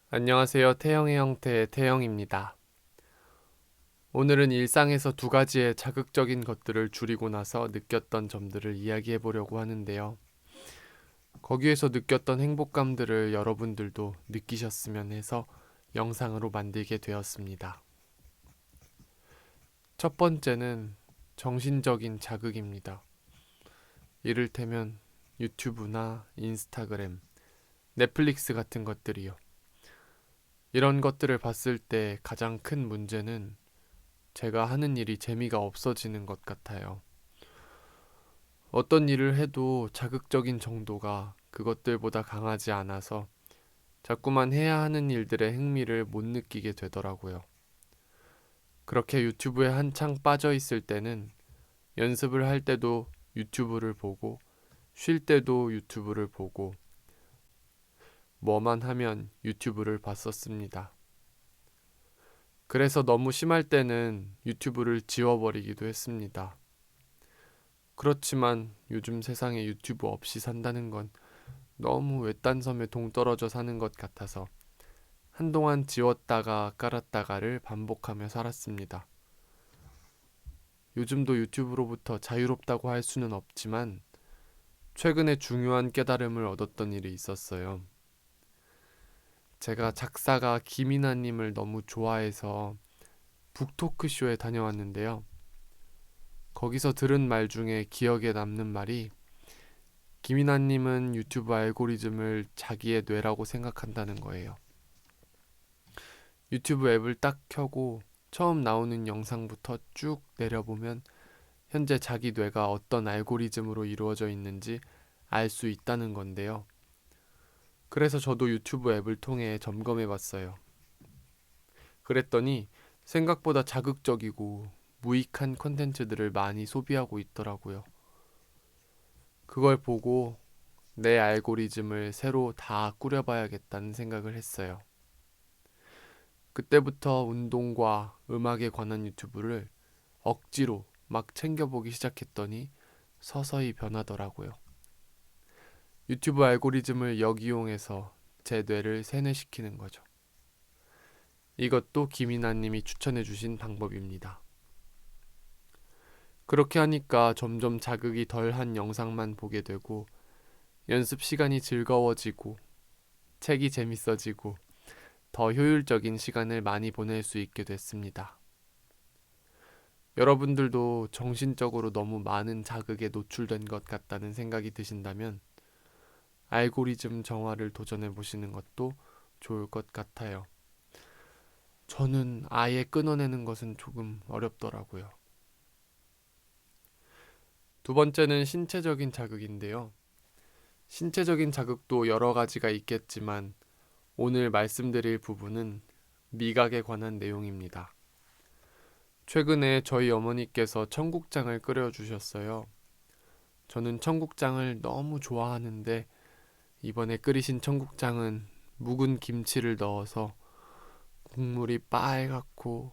안녕하세요. 태영의 형태의 태영입니다. 오늘은 일상에서 두 가지의 자극적인 것들을 줄이고 나서 느꼈던 점들을 이야기해 보려고 하는데요. 거기에서 느꼈던 행복감들을 여러분들도 느끼셨으면 해서 영상으로 만들게 되었습니다. 첫 번째는 정신적인 자극입니다. 이를테면 유튜브나 인스타그램, 넷플릭스 같은 것들이요. 이런 것들을 봤을 때 가장 큰 문제는 제가 하는 일이 재미가 없어지는 것 같아요. 어떤 일을 해도 자극적인 정도가 그것들보다 강하지 않아서 자꾸만 해야 하는 일들의 흥미를 못 느끼게 되더라고요. 그렇게 유튜브에 한창 빠져 있을 때는 연습을 할 때도 유튜브를 보고 쉴 때도 유튜브를 보고 뭐만 하면 유튜브를 봤었습니다. 그래서 너무 심할 때는 유튜브를 지워버리기도 했습니다. 그렇지만 요즘 세상에 유튜브 없이 산다는 건 너무 외딴 섬에 동떨어져 사는 것 같아서 한동안 지웠다가 깔았다가를 반복하며 살았습니다. 요즘도 유튜브로부터 자유롭다고 할 수는 없지만 최근에 중요한 깨달음을 얻었던 일이 있었어요. 제가 작사가 김이나님을 너무 좋아해서 북토크쇼에 다녀왔는데요. 거기서 들은 말 중에 기억에 남는 말이 김이나님은 유튜브 알고리즘을 자기의 뇌라고 생각한다는 거예요. 유튜브 앱을 딱 켜고 처음 나오는 영상부터 쭉 내려보면 현재 자기 뇌가 어떤 알고리즘으로 이루어져 있는지 알 수 있다는 건데요. 그래서 저도 유튜브 앱을 통해 점검해 봤어요. 그랬더니 생각보다 자극적이고 무익한 컨텐츠들을 많이 소비하고 있더라고요. 그걸 보고 내 알고리즘을 새로 다 꾸려봐야겠다는 생각을 했어요. 그때부터 운동과 음악에 관한 유튜브를 억지로 막 챙겨보기 시작했더니 서서히 변하더라고요. 유튜브 알고리즘을 역이용해서 제 뇌를 세뇌시키는 거죠. 이것도 김이나님이 추천해주신 방법입니다. 그렇게 하니까 점점 자극이 덜한 영상만 보게 되고 연습 시간이 즐거워지고 책이 재밌어지고 더 효율적인 시간을 많이 보낼 수 있게 됐습니다. 여러분들도 정신적으로 너무 많은 자극에 노출된 것 같다는 생각이 드신다면 알고리즘 정화를 도전해 보시는 것도 좋을 것 같아요. 저는 아예 끊어내는 것은 조금 어렵더라고요. 두 번째는 신체적인 자극인데요. 신체적인 자극도 여러 가지가 있겠지만 오늘 말씀드릴 부분은 미각에 관한 내용입니다. 최근에 저희 어머니께서 청국장을 끓여주셨어요. 저는 청국장을 너무 좋아하는데 이번에 끓이신 청국장은 묵은 김치를 넣어서 국물이 빨갛고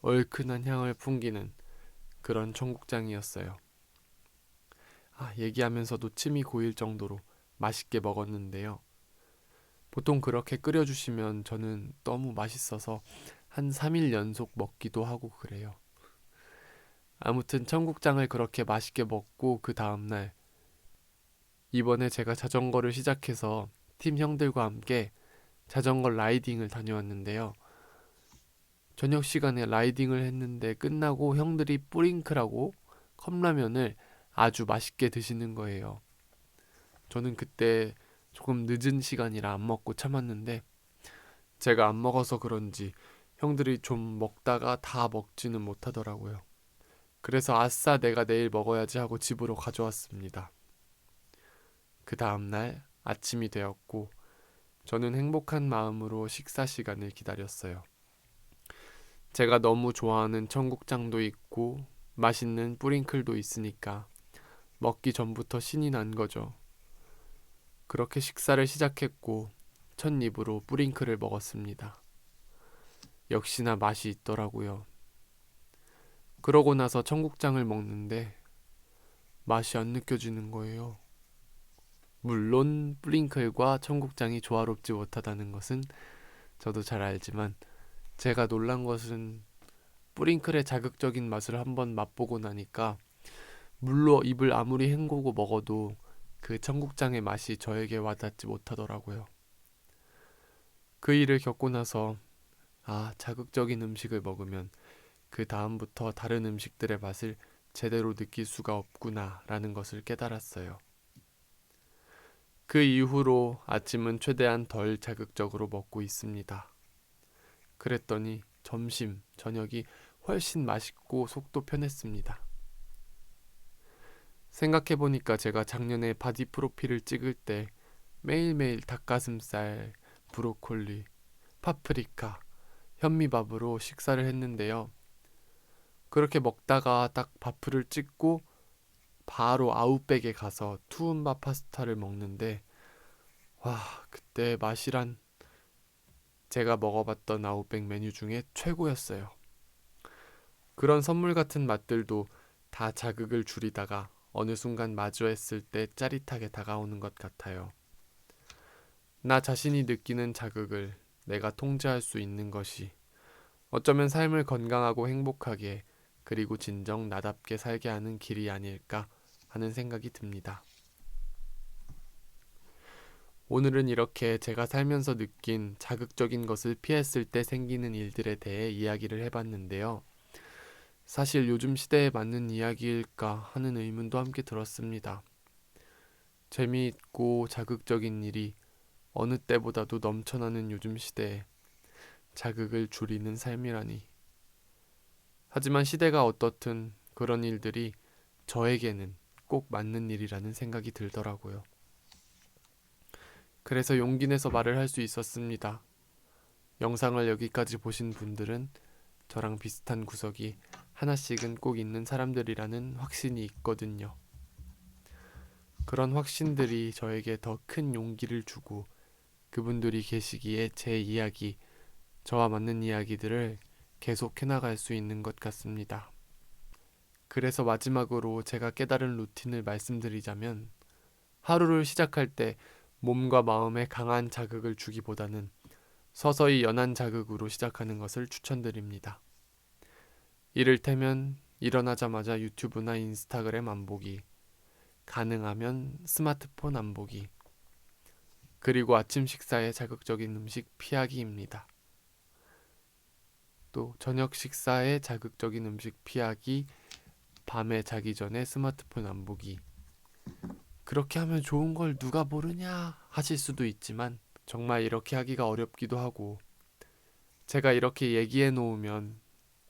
얼큰한 향을 풍기는 그런 청국장이었어요. 얘기하면서도 침이 고일 정도로 맛있게 먹었는데요. 보통 그렇게 끓여주시면 저는 너무 맛있어서 한 3일 연속 먹기도 하고 그래요. 아무튼 청국장을 그렇게 맛있게 먹고 그 다음날 이번에 제가 자전거를 시작해서 팀 형들과 함께 자전거 라이딩을 다녀왔는데요. 저녁 시간에 라이딩을 했는데 끝나고 형들이 뿌링클하고 컵라면을 아주 맛있게 드시는 거예요. 저는 그때 조금 늦은 시간이라 안 먹고 참았는데 제가 안 먹어서 그런지 형들이 좀 먹다가 다 먹지는 못하더라고요. 그래서 아싸 내가 내일 먹어야지 하고 집으로 가져왔습니다. 그 다음날 아침이 되었고 저는 행복한 마음으로 식사 시간을 기다렸어요. 제가 너무 좋아하는 청국장도 있고 맛있는 뿌링클도 있으니까 먹기 전부터 신이 난 거죠. 그렇게 식사를 시작했고 첫 입으로 뿌링클을 먹었습니다. 역시나 맛이 있더라고요. 그러고 나서 청국장을 먹는데 맛이 안 느껴지는 거예요. 물론 뿌링클과 청국장이 조화롭지 못하다는 것은 저도 잘 알지만 제가 놀란 것은 뿌링클의 자극적인 맛을 한번 맛보고 나니까 물로 입을 아무리 헹구고 먹어도 그 청국장의 맛이 저에게 와닿지 못하더라고요. 그 일을 겪고 나서 자극적인 음식을 먹으면 그 다음부터 다른 음식들의 맛을 제대로 느낄 수가 없구나라는 것을 깨달았어요. 그 이후로 아침은 최대한 덜 자극적으로 먹고 있습니다. 그랬더니 점심, 저녁이 훨씬 맛있고 속도 편했습니다. 생각해보니까 제가 작년에 바디 프로필을 찍을 때 매일매일 닭가슴살, 브로콜리, 파프리카, 현미밥으로 식사를 했는데요. 그렇게 먹다가 딱 밥풀을 찍고 바로 아웃백에 가서 투움바 파스타를 먹는데 와, 그때 맛이란 제가 먹어봤던 아웃백 메뉴 중에 최고였어요. 그런 선물 같은 맛들도 다 자극을 줄이다가 어느 순간 마주했을 때 짜릿하게 다가오는 것 같아요. 나 자신이 느끼는 자극을 내가 통제할 수 있는 것이 어쩌면 삶을 건강하고 행복하게 그리고 진정 나답게 살게 하는 길이 아닐까 하는 생각이 듭니다. 오늘은 이렇게 제가 살면서 느낀 자극적인 것을 피했을 때 생기는 일들에 대해 이야기를 해봤는데요. 사실 요즘 시대에 맞는 이야기일까 하는 의문도 함께 들었습니다. 재미있고 자극적인 일이 어느 때보다도 넘쳐나는 요즘 시대에 자극을 줄이는 삶이라니. 하지만 시대가 어떻든 그런 일들이 저에게는 꼭 맞는 일이라는 생각이 들더라고요. 그래서 용기 내서 말을 할 수 있었습니다. 영상을 여기까지 보신 분들은 저랑 비슷한 구석이 하나씩은 꼭 있는 사람들이라는 확신이 있거든요. 그런 확신들이 저에게 더 큰 용기를 주고 그분들이 계시기에 제 이야기, 저와 맞는 이야기들을 계속 해나갈 수 있는 것 같습니다. 그래서 마지막으로 제가 깨달은 루틴을 말씀드리자면 하루를 시작할 때 몸과 마음에 강한 자극을 주기보다는 서서히 연한 자극으로 시작하는 것을 추천드립니다. 이를테면 일어나자마자 유튜브나 인스타그램 안 보기, 가능하면 스마트폰 안 보기, 그리고 아침 식사에 자극적인 음식 피하기입니다. 또 저녁 식사에 자극적인 음식 피하기, 밤에 자기 전에 스마트폰 안 보기. 그렇게 하면 좋은 걸 누가 모르냐 하실 수도 있지만 정말 이렇게 하기가 어렵기도 하고 제가 이렇게 얘기해 놓으면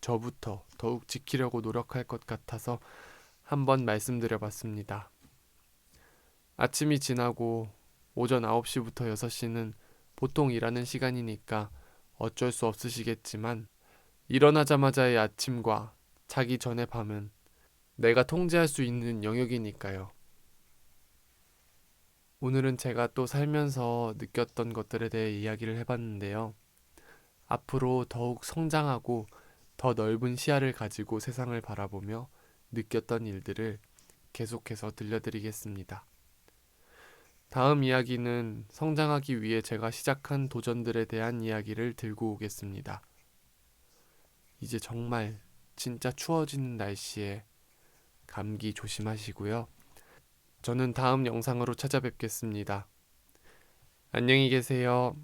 저부터 더욱 지키려고 노력할 것 같아서 한번 말씀드려 봤습니다. 아침이 지나고 오전 9시부터 6시는 보통 일하는 시간이니까 어쩔 수 없으시겠지만 일어나자마자의 아침과 자기 전의 밤은 내가 통제할 수 있는 영역이니까요. 오늘은 제가 또 살면서 느꼈던 것들에 대해 이야기를 해봤는데요. 앞으로 더욱 성장하고 더 넓은 시야를 가지고 세상을 바라보며 느꼈던 일들을 계속해서 들려드리겠습니다. 다음 이야기는 성장하기 위해 제가 시작한 도전들에 대한 이야기를 들고 오겠습니다. 이제 정말 진짜 추워지는 날씨에 감기 조심하시고요. 저는 다음 영상으로 찾아뵙겠습니다. 안녕히 계세요.